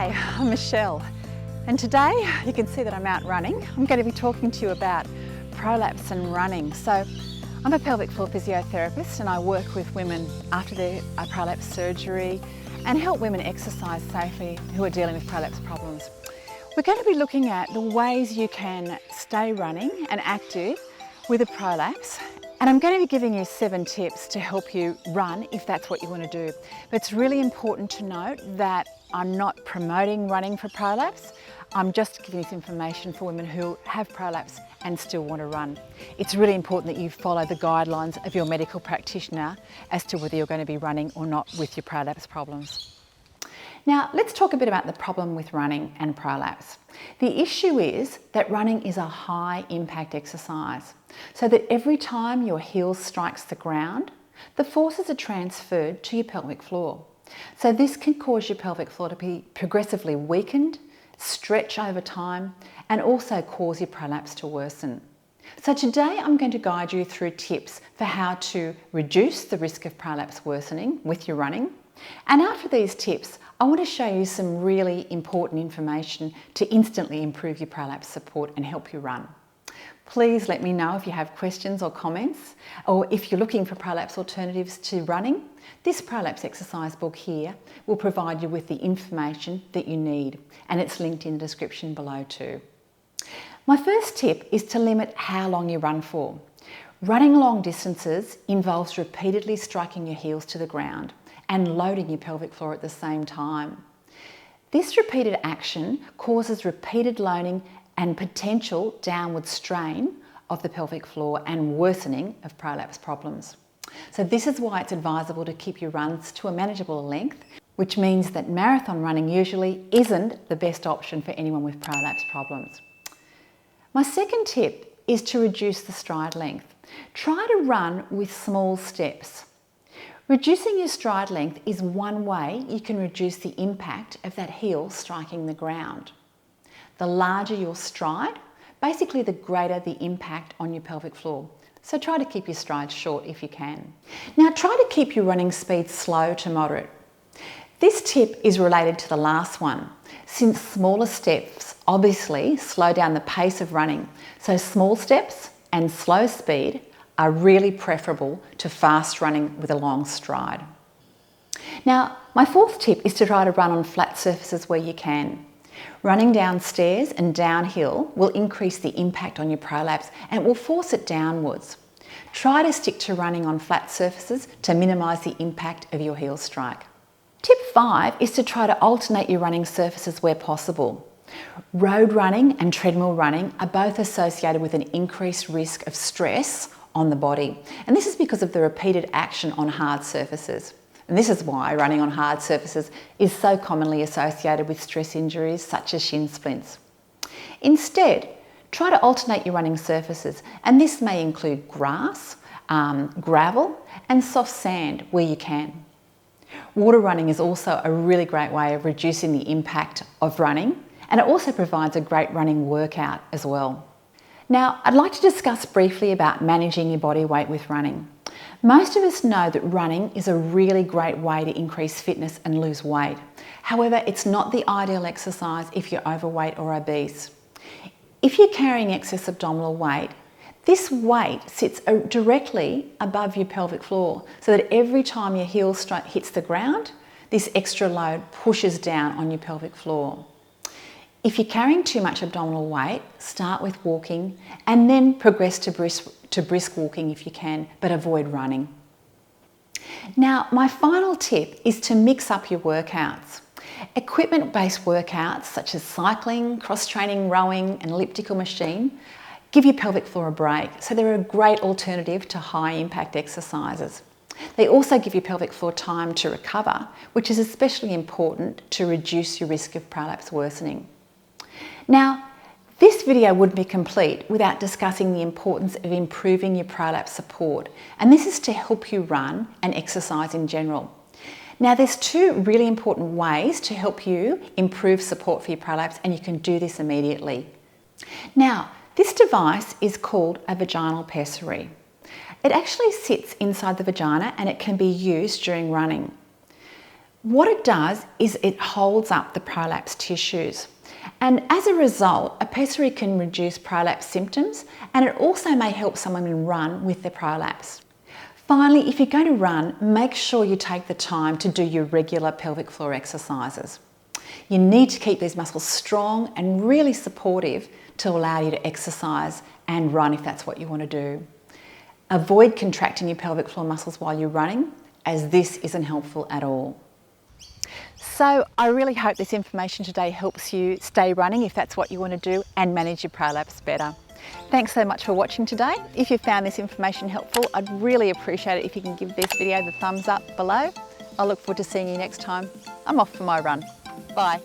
Hi, I'm Michelle, and today you can see that I'm out running. I'm going to be talking to you about prolapse and running. So I'm a pelvic floor physiotherapist and I work with women after their prolapse surgery and help women exercise safely who are dealing with prolapse problems. We're going to be looking at the ways you can stay running and active with a prolapse, and I'm going to be giving you 7 tips to help you run if that's what you want to do. But it's really important to note that I'm not promoting running for prolapse. I'm just giving this information for women who have prolapse and still want to run. It's really important that you follow the guidelines of your medical practitioner as to whether you're going to be running or not with your prolapse problems. Now, let's talk a bit about the problem with running and prolapse. The issue is that running is a high impact exercise, so that every time your heel strikes the ground, the forces are transferred to your pelvic floor. So this can cause your pelvic floor to be progressively weakened, stretch over time, and also cause your prolapse to worsen. So today I'm going to guide you through tips for how to reduce the risk of prolapse worsening with your running. And after these tips, I want to show you some really important information to instantly improve your prolapse support and help you run. Please let me know if you have questions or comments, or if you're looking for prolapse alternatives to running. This prolapse exercise book here will provide you with the information that you need, and it's linked in the description below too. My first tip is to limit how long you run for. Running long distances involves repeatedly striking your heels to the ground and loading your pelvic floor at the same time. This repeated action causes repeated loading and potential downward strain of the pelvic floor and worsening of prolapse problems. So this is why it's advisable to keep your runs to a manageable length, which means that marathon running usually isn't the best option for anyone with prolapse problems. My second tip is to reduce the stride length. Try to run with small steps. Reducing your stride length is one way you can reduce the impact of that heel striking the ground. The larger your stride, basically the greater the impact on your pelvic floor. So try to keep your stride short if you can. Now try to keep your running speed slow to moderate. This tip is related to the last one, since smaller steps obviously slow down the pace of running. So small steps and slow speed are really preferable to fast running with a long stride. Now, my fourth tip is to try to run on flat surfaces where you can. Running downstairs and downhill will increase the impact on your prolapse and will force it downwards. Try to stick to running on flat surfaces to minimise the impact of your heel strike. Tip 5 is to try to alternate your running surfaces where possible. Road running and treadmill running are both associated with an increased risk of stress on the body, and this is because of the repeated action on hard surfaces. And this is why running on hard surfaces is so commonly associated with stress injuries such as shin splints. Instead, try to alternate your running surfaces, and this may include grass, gravel and soft sand where you can. Water running is also a really great way of reducing the impact of running, and it also provides a great running workout as well. Now, I'd like to discuss briefly about managing your body weight with running. Most of us know that running is a really great way to increase fitness and lose weight. However, it's not the ideal exercise if you're overweight or obese. If you're carrying excess abdominal weight, this weight sits directly above your pelvic floor, so that every time your heel hits the ground, this extra load pushes down on your pelvic floor. If you're carrying too much abdominal weight, start with walking and then progress to brisk walking if you can, but avoid running. Now, my final tip is to mix up your workouts. Equipment-based workouts such as cycling, cross-training, rowing and elliptical machine give your pelvic floor a break, so they're a great alternative to high-impact exercises. They also give your pelvic floor time to recover, which is especially important to reduce your risk of prolapse worsening. Now, this video wouldn't be complete without discussing the importance of improving your prolapse support, and this is to help you run and exercise in general. Now, there's 2 really important ways to help you improve support for your prolapse, and you can do this immediately. Now, this device is called a vaginal pessary. It actually sits inside the vagina and it can be used during running. What it does is it holds up the prolapse tissues. And as a result, a pessary can reduce prolapse symptoms, and it also may help some women run with their prolapse. Finally, if you're going to run, make sure you take the time to do your regular pelvic floor exercises. You need to keep these muscles strong and really supportive to allow you to exercise and run if that's what you want to do. Avoid contracting your pelvic floor muscles while you're running, as this isn't helpful at all. So I really hope this information today helps you stay running if that's what you want to do and manage your prolapse better. Thanks so much for watching today. If you found this information helpful, I'd really appreciate it if you can give this video the thumbs up below. I look forward to seeing you next time. I'm off for my run. Bye.